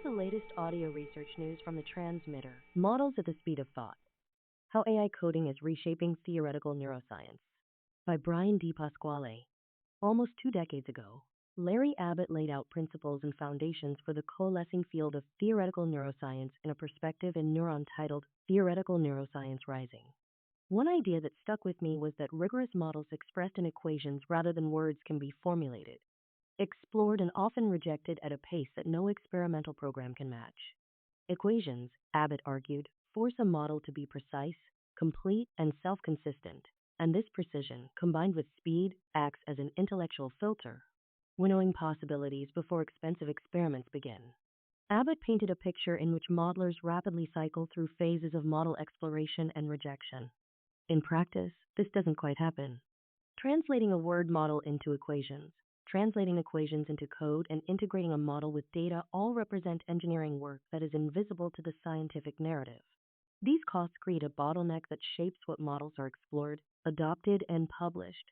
the latest audio research news from the transmitter. Models at the Speed of Thought. How AI Coding is Reshaping Theoretical Neuroscience by Brian D. Pasquale. Almost 2 decades ago, Larry Abbott laid out principles and foundations for the coalescing field of theoretical neuroscience in a perspective in Neuron titled Theoretical Neuroscience Rising. One idea that stuck with me was that rigorous models expressed in equations rather than words can be formulated, explored, and often rejected at a pace that no experimental program can match. Equations, Abbott argued, force a model to be precise, complete, and self-consistent, and this precision, combined with speed, acts as an intellectual filter, winnowing possibilities before expensive experiments begin. Abbott painted a picture in which modelers rapidly cycle through phases of model exploration and rejection. In practice, this doesn't quite happen. Translating a word model into equations, translating equations into code, and integrating a model with data all represent engineering work that is invisible to the scientific narrative. These costs create a bottleneck that shapes what models are explored, adopted, and published,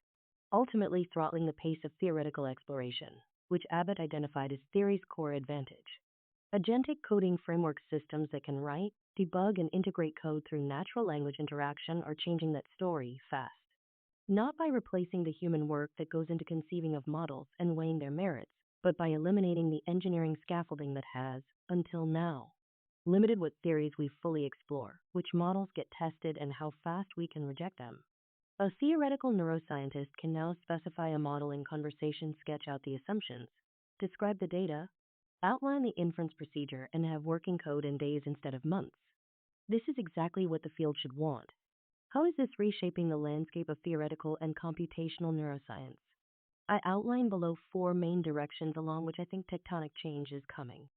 ultimately throttling the pace of theoretical exploration, which Abbott identified as theory's core advantage. Agentic coding framework systems that can write, debug, and integrate code through natural language interaction are changing that story fast. Not by replacing the human work that goes into conceiving of models and weighing their merits, but by eliminating the engineering scaffolding that has, until now, limited what theories we fully explore, which models get tested, and how fast we can reject them. A theoretical neuroscientist can now specify a model in conversation, sketch out the assumptions, describe the data, outline the inference procedure, and have working code in days instead of months. This is exactly what the field should want. How is this reshaping the landscape of theoretical and computational neuroscience? I outline below 4 main directions along which I think tectonic change is coming.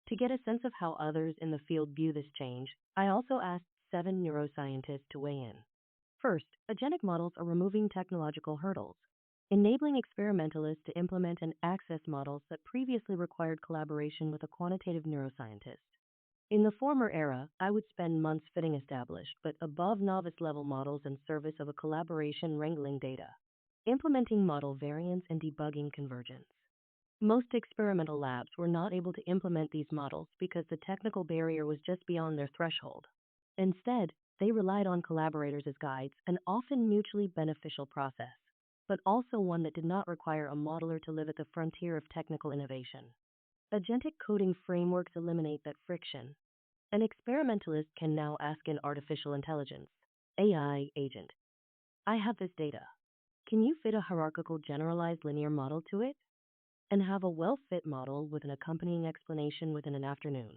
To get a sense of how others in the field view this change, I also asked 7 neuroscientists to weigh in. First, agentic models are removing technological hurdles, enabling experimentalists to implement and access models that previously required collaboration with a quantitative neuroscientist. In the former era, I would spend months fitting established but above novice level models in service of a collaboration wrangling data, implementing model variants, and debugging convergence. Most experimental labs were not able to implement these models because the technical barrier was just beyond their threshold. Instead, they relied on collaborators as guides, an often mutually beneficial process, but also one that did not require a modeler to live at the frontier of technical innovation. Agentic coding frameworks eliminate that friction. An experimentalist can now ask an artificial intelligence, AI agent, I have this data. Can you fit a hierarchical generalized linear model to it? And have a well-fit model with an accompanying explanation within an afternoon.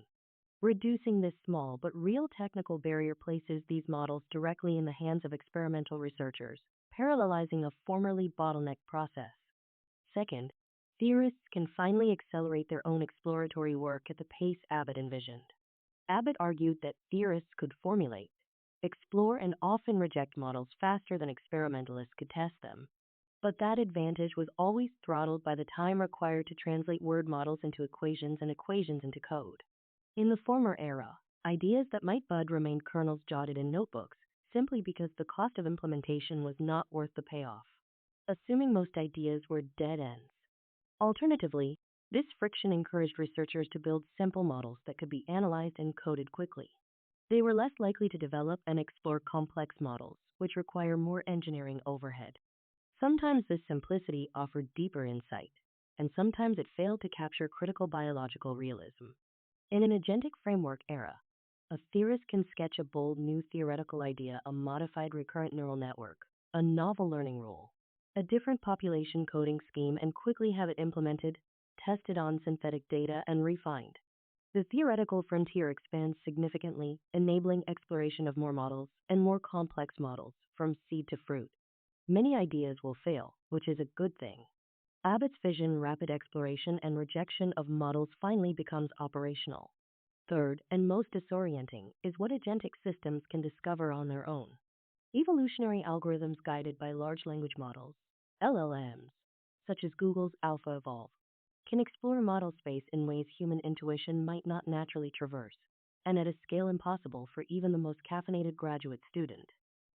Reducing this small but real technical barrier places these models directly in the hands of experimental researchers, parallelizing a formerly bottlenecked process. Second, theorists can finally accelerate their own exploratory work at the pace Abbott envisioned. Abbott argued that theorists could formulate, explore, and often reject models faster than experimentalists could test them. But that advantage was always throttled by the time required to translate word models into equations and equations into code. In the former era, ideas that might bud remained kernels jotted in notebooks simply because the cost of implementation was not worth the payoff, assuming most ideas were dead ends. Alternatively, this friction encouraged researchers to build simple models that could be analyzed and coded quickly. They were less likely to develop and explore complex models, which require more engineering overhead. Sometimes this simplicity offered deeper insight, and sometimes it failed to capture critical biological realism. In an agentic framework era, a theorist can sketch a bold new theoretical idea, a modified recurrent neural network, a novel learning rule, a different population coding scheme, and quickly have it implemented, tested on synthetic data, and refined. The theoretical frontier expands significantly, enabling exploration of more models and more complex models from seed to fruit. Many ideas will fail, which is a good thing. Abbott's vision, rapid exploration and rejection of models finally becomes operational. Third, and most disorienting, is what agentic systems can discover on their own. Evolutionary algorithms guided by large language models, LLMs, such as Google's AlphaEvolve, can explore model space in ways human intuition might not naturally traverse, and at a scale impossible for even the most caffeinated graduate student.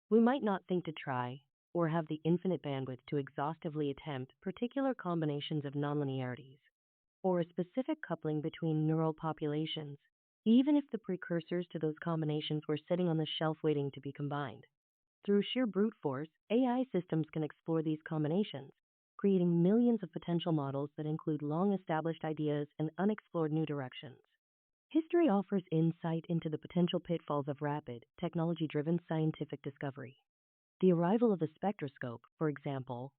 We might not think to try, or have the infinite bandwidth to exhaustively attempt particular combinations of nonlinearities, or a specific coupling between neural populations, even if the precursors to those combinations were sitting on the shelf waiting to be combined. Through sheer brute force, AI systems can explore these combinations, creating millions of potential models that include long established ideas and unexplored new directions. History offers insight into the potential pitfalls of rapid, technology driven scientific discovery. The arrival of the spectroscope, for example,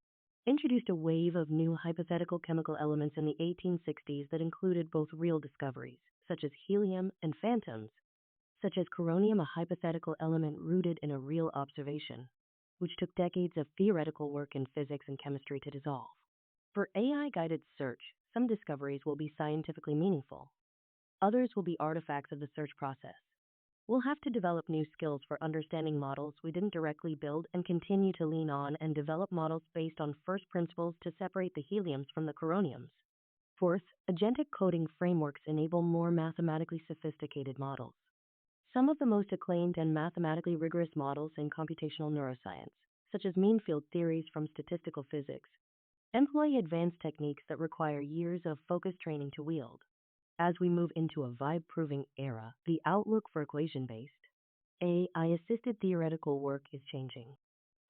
introduced a wave of new hypothetical chemical elements in the 1860s that included both real discoveries, such as helium, and phantoms, such as coronium, a hypothetical element rooted in a real observation, which took decades of theoretical work in physics and chemistry to dissolve. For AI-guided search, some discoveries will be scientifically meaningful. Others will be artifacts of the search process. We'll have to develop new skills for understanding models we didn't directly build and continue to lean on and develop models based on first principles to separate the heliums from the coroniums. Fourth, agentic coding frameworks enable more mathematically sophisticated models. Some of the most acclaimed and mathematically rigorous models in computational neuroscience, such as mean field theories from statistical physics, employ advanced techniques that require years of focused training to wield. As we move into a vibe-proving era, the outlook for equation-based, AI-assisted theoretical work is changing.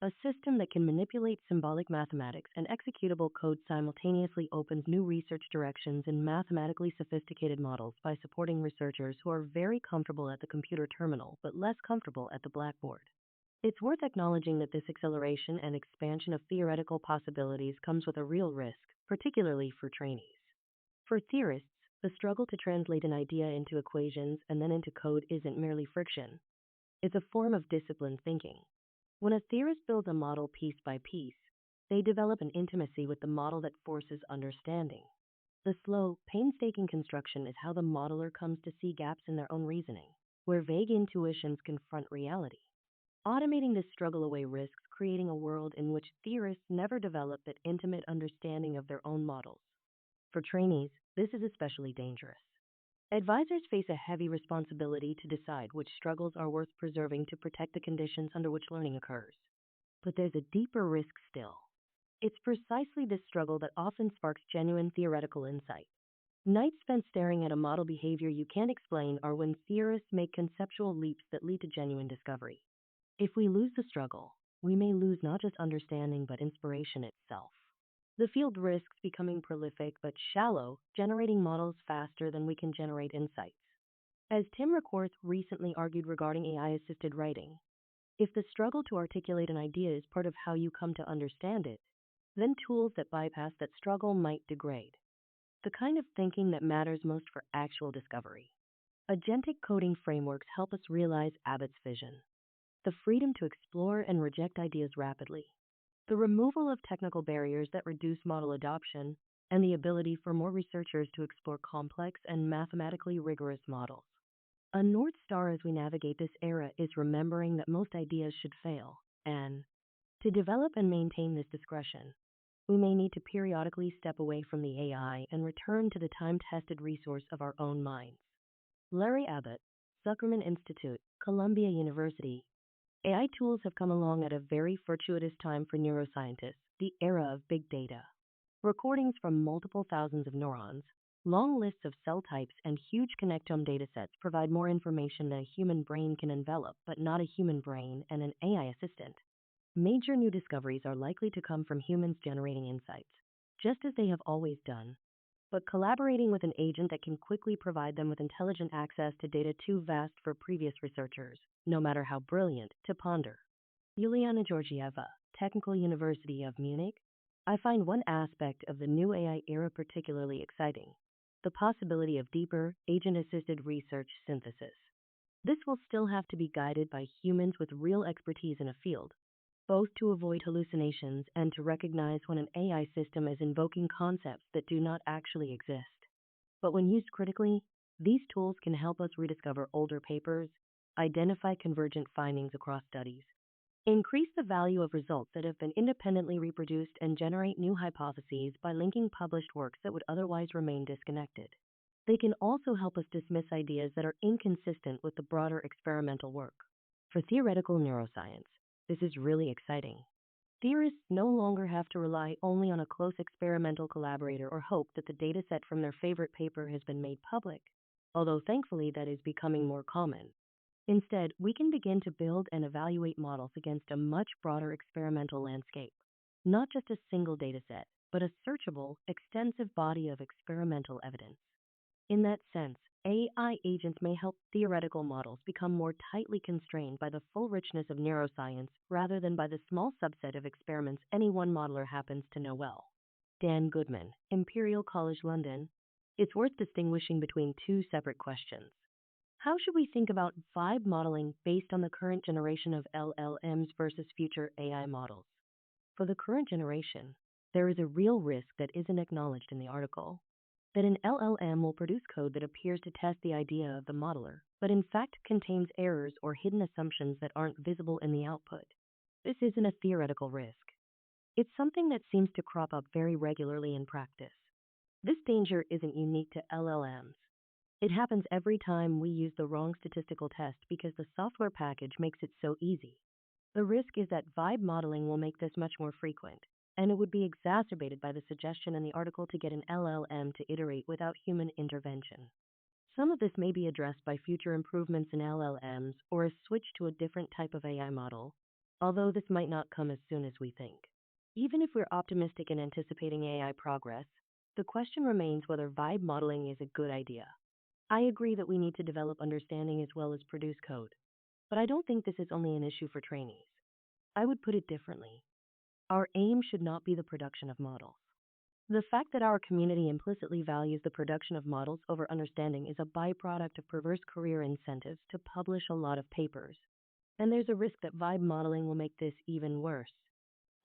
A system that can manipulate symbolic mathematics and executable code simultaneously opens new research directions in mathematically sophisticated models by supporting researchers who are very comfortable at the computer terminal but less comfortable at the blackboard. It's worth acknowledging that this acceleration and expansion of theoretical possibilities comes with a real risk, particularly for trainees. For theorists, the struggle to translate an idea into equations and then into code isn't merely friction. It's a form of disciplined thinking. When a theorist builds a model piece by piece, they develop an intimacy with the model that forces understanding. The slow, painstaking construction is how the modeler comes to see gaps in their own reasoning, where vague intuitions confront reality. Automating this struggle away risks creating a world in which theorists never develop that intimate understanding of their own models. For trainees, this is especially dangerous. Advisors face a heavy responsibility to decide which struggles are worth preserving to protect the conditions under which learning occurs. But there's a deeper risk still. It's precisely this struggle that often sparks genuine theoretical insight. Nights spent staring at a model behavior you can't explain are when theorists make conceptual leaps that lead to genuine discovery. If we lose the struggle, we may lose not just understanding but inspiration itself. The field risks becoming prolific but shallow, generating models faster than we can generate insights. As Tim Rickworth recently argued regarding AI-assisted writing, if the struggle to articulate an idea is part of how you come to understand it, then tools that bypass that struggle might degrade. The kind of thinking that matters most for actual discovery. Agentic coding frameworks help us realize Abbott's vision: the freedom to explore and reject ideas rapidly, the removal of technical barriers that reduce model adoption, and the ability for more researchers to explore complex and mathematically rigorous models. A North Star as we navigate this era is remembering that most ideas should fail, and to develop and maintain this discretion, we may need to periodically step away from the AI and return to the time-tested resource of our own minds. Larry Abbott, Zuckerman Institute, Columbia University. AI tools have come along at a very fortuitous time for neuroscientists, the era of big data. Recordings from multiple thousands of neurons, long lists of cell types, and huge connectome datasets provide more information than a human brain can envelop, but not a human brain and an AI assistant. Major new discoveries are likely to come from humans generating insights, just as they have always done, but collaborating with an agent that can quickly provide them with intelligent access to data too vast for previous researchers, no matter how brilliant, to ponder. Juliana Georgieva, Technical University of Munich. I find one aspect of the new AI era particularly exciting: the possibility of deeper, agent-assisted research synthesis. This will still have to be guided by humans with real expertise in a field, both to avoid hallucinations and to recognize when an AI system is invoking concepts that do not actually exist. But when used critically, these tools can help us rediscover older papers, identify convergent findings across studies, increase the value of results that have been independently reproduced, and generate new hypotheses by linking published works that would otherwise remain disconnected. They can also help us dismiss ideas that are inconsistent with the broader experimental work. For theoretical neuroscience, this is really exciting. Theorists no longer have to rely only on a close experimental collaborator or hope that the dataset from their favorite paper has been made public, although thankfully that is becoming more common. Instead, we can begin to build and evaluate models against a much broader experimental landscape, not just a single dataset, but a searchable, extensive body of experimental evidence. In that sense, AI agents may help theoretical models become more tightly constrained by the full richness of neuroscience rather than by the small subset of experiments any one modeler happens to know well. Dan Goodman, Imperial College London. It's worth distinguishing between two separate questions. How should we think about vibe modeling based on the current generation of LLMs versus future AI models? For the current generation, there is a real risk that isn't acknowledged in the article, that an LLM will produce code that appears to test the idea of the modeler, but in fact contains errors or hidden assumptions that aren't visible in the output. This isn't a theoretical risk. It's something that seems to crop up very regularly in practice. This danger isn't unique to LLMs. It happens every time we use the wrong statistical test because the software package makes it so easy. The risk is that vibe modeling will make this much more frequent, and it would be exacerbated by the suggestion in the article to get an LLM to iterate without human intervention. Some of this may be addressed by future improvements in LLMs or a switch to a different type of AI model, although this might not come as soon as we think. Even if we're optimistic in anticipating AI progress, the question remains whether vibe modeling is a good idea. I agree that we need to develop understanding as well as produce code, but I don't think this is only an issue for trainees. I would put it differently. Our aim should not be the production of models. The fact that our community implicitly values the production of models over understanding is a byproduct of perverse career incentives to publish a lot of papers. And there's a risk that vibe modeling will make this even worse.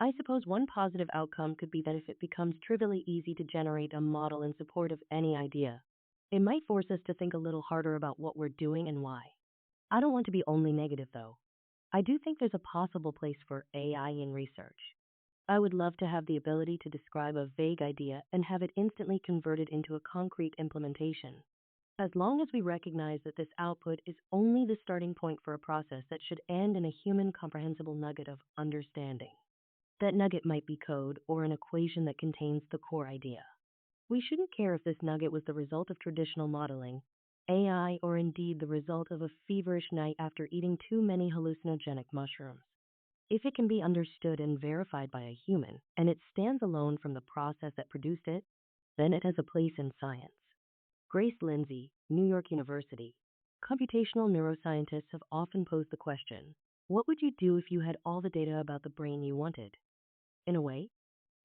I suppose one positive outcome could be that if it becomes trivially easy to generate a model in support of any idea, it might force us to think a little harder about what we're doing and why. I don't want to be only negative, though. I do think there's a possible place for AI in research. I would love to have the ability to describe a vague idea and have it instantly converted into a concrete implementation. As long as we recognize that this output is only the starting point for a process that should end in a human comprehensible nugget of understanding. That nugget might be code or an equation that contains the core idea. We shouldn't care if this nugget was the result of traditional modeling, AI, or indeed the result of a feverish night after eating too many hallucinogenic mushrooms. If it can be understood and verified by a human, and it stands alone from the process that produced it, then it has a place in science. Grace Lindsay, New York University. Computational neuroscientists have often posed the question, what would you do if you had all the data about the brain you wanted? In a way,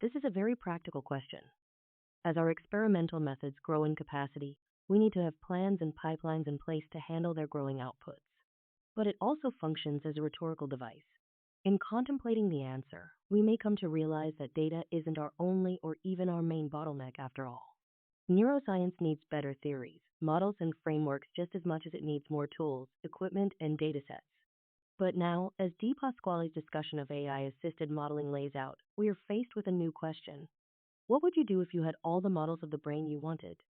this is a very practical question. As our experimental methods grow in capacity, we need to have plans and pipelines in place to handle their growing outputs. But it also functions as a rhetorical device. In contemplating the answer, we may come to realize that data isn't our only or even our main bottleneck after all. Neuroscience needs better theories, models, and frameworks just as much as it needs more tools, equipment, and datasets. But now, as Di Pasquale's discussion of AI-assisted modeling lays out, we are faced with a new question. What would you do if you had all the models of the brain you wanted?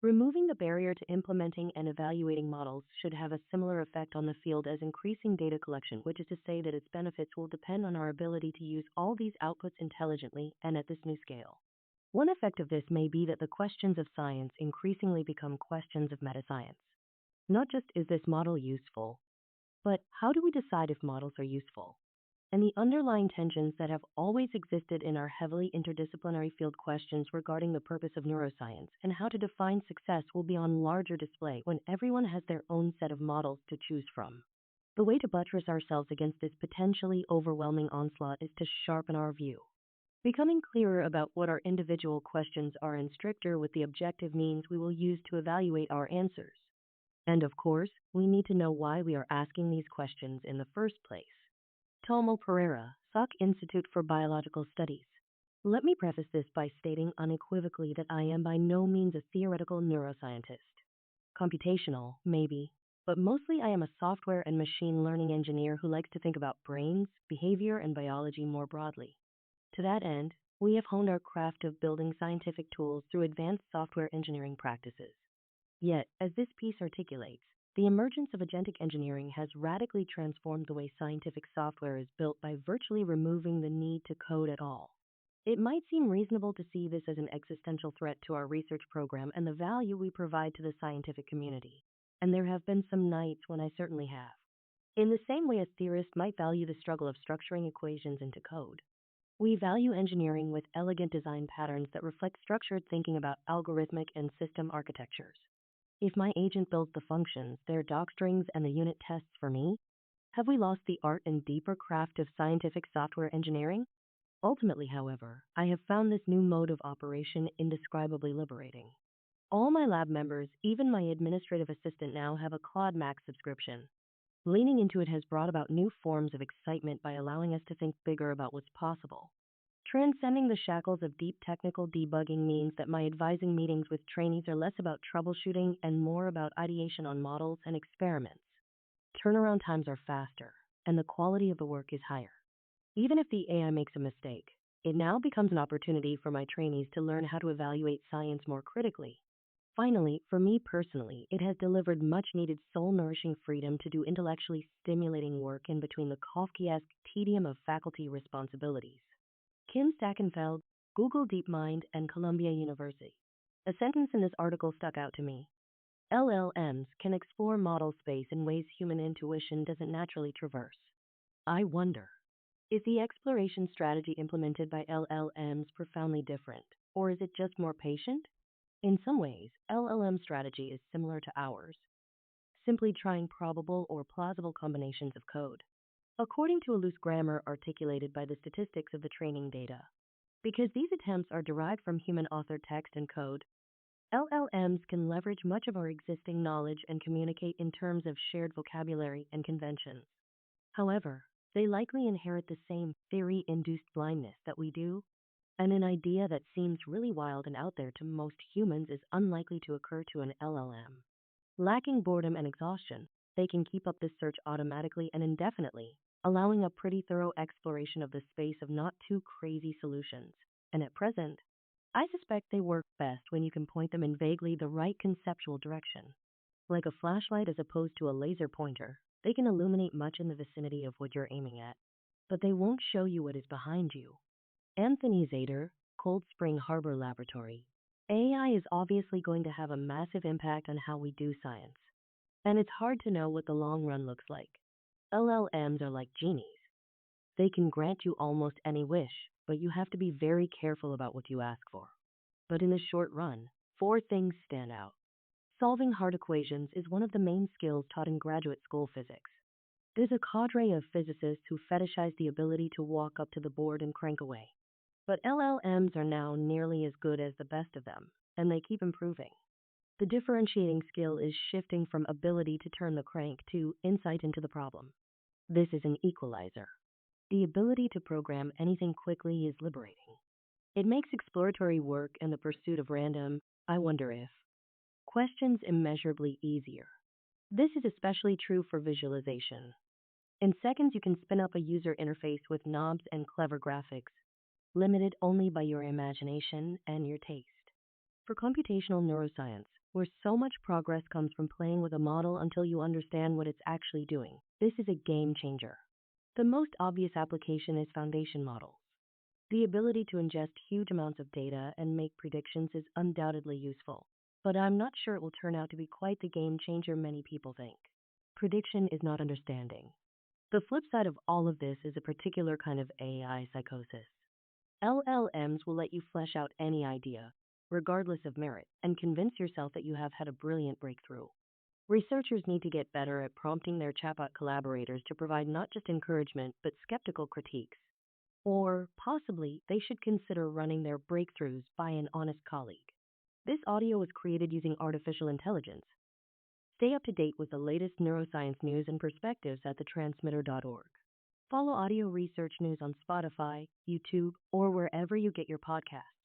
Removing the barrier to implementing and evaluating models should have a similar effect on the field as increasing data collection, which is to say that its benefits will depend on our ability to use all these outputs intelligently and at this new scale. One effect of this may be that the questions of science increasingly become questions of metascience. Not just is this model useful, but how do we decide if models are useful? And the underlying tensions that have always existed in our heavily interdisciplinary field questions regarding the purpose of neuroscience and how to define success will be on larger display when everyone has their own set of models to choose from. The way to buttress ourselves against this potentially overwhelming onslaught is to sharpen our view. Becoming clearer about what our individual questions are and stricter with the objective means we will use to evaluate our answers. And of course, we need to know why we are asking these questions in the first place. Tomo Pereira, Salk Institute for Biological Studies. Let me preface this by stating unequivocally that I am by no means a theoretical neuroscientist. Computational, maybe, but mostly I am a software and machine learning engineer who likes to think about brains, behavior, and biology more broadly. To that end, we have honed our craft of building scientific tools through advanced software engineering practices. Yet, as this piece articulates, The emergence of agentic engineering has radically transformed the way scientific software is built by virtually removing the need to code at all. It might seem reasonable to see this as an existential threat to our research program and the value we provide to the scientific community. And there have been some nights when I certainly have. In the same way a theorist might value the struggle of structuring equations into code, we value engineering with elegant design patterns that reflect structured thinking about algorithmic and system architectures. If my agent builds the functions, their docstrings, and the unit tests for me, have we lost the art and deeper craft of scientific software engineering? Ultimately, however, I have found this new mode of operation indescribably liberating. All my lab members, even my administrative assistant now, have a Claude Max subscription. Leaning into it has brought about new forms of excitement by allowing us to think bigger about what's possible. Transcending the shackles of deep technical debugging means that my advising meetings with trainees are less about troubleshooting and more about ideation on models and experiments. Turnaround times are faster, and the quality of the work is higher. Even if the AI makes a mistake, it now becomes an opportunity for my trainees to learn how to evaluate science more critically. Finally, for me personally, it has delivered much-needed soul-nourishing freedom to do intellectually stimulating work in between the Kafkaesque tedium of faculty responsibilities. Kim Stackenfeld, Google DeepMind, and Columbia University. A sentence in this article stuck out to me. LLMs can explore model space in ways human intuition doesn't naturally traverse. I wonder, is the exploration strategy implemented by LLMs profoundly different, or is it just more patient? In some ways, LLM strategy is similar to ours, simply trying probable or plausible combinations of code, according to a loose grammar articulated by the statistics of the training data. Because these attempts are derived from human-authored text and code, LLMs can leverage much of our existing knowledge and communicate in terms of shared vocabulary and conventions. However, they likely inherit the same theory-induced blindness that we do, and an idea that seems really wild and out there to most humans is unlikely to occur to an LLM. Lacking boredom and exhaustion, they can keep up this search automatically and indefinitely, allowing a pretty thorough exploration of the space of not too crazy solutions. And at present, I suspect they work best when you can point them in vaguely the right conceptual direction. Like a flashlight as opposed to a laser pointer, they can illuminate much in the vicinity of what you're aiming at, but they won't show you what is behind you. Anthony Zader, Cold Spring Harbor Laboratory. AI is obviously going to have a massive impact on how we do science, and it's hard to know what the long run looks like. LLMs are like genies. They can grant you almost any wish, but you have to be very careful about what you ask for. But in the short run, 4 things stand out. Solving hard equations is one of the main skills taught in graduate school physics. There's a cadre of physicists who fetishize the ability to walk up to the board and crank away. But LLMs are now nearly as good as the best of them, and they keep improving. The differentiating skill is shifting from ability to turn the crank to insight into the problem. This is an equalizer. The ability to program anything quickly is liberating. It makes exploratory work and the pursuit of random, I wonder if, questions immeasurably easier. This is especially true for visualization. In seconds, you can spin up a user interface with knobs and clever graphics, limited only by your imagination and your taste. For computational neuroscience, where so much progress comes from playing with a model until you understand what it's actually doing, this is a game changer. The most obvious application is foundation models. The ability to ingest huge amounts of data and make predictions is undoubtedly useful, but I'm not sure it will turn out to be quite the game changer many people think. Prediction is not understanding. The flip side of all of this is a particular kind of AI psychosis. LLMs will let you flesh out any idea, regardless of merit, and convince yourself that you have had a brilliant breakthrough. Researchers need to get better at prompting their chatbot collaborators to provide not just encouragement, but skeptical critiques. Or possibly they should consider running their breakthroughs by an honest colleague. This audio was created using artificial intelligence. Stay up to date with the latest neuroscience news and perspectives at thetransmitter.org. Follow audio research news on Spotify, YouTube, or wherever you get your podcasts.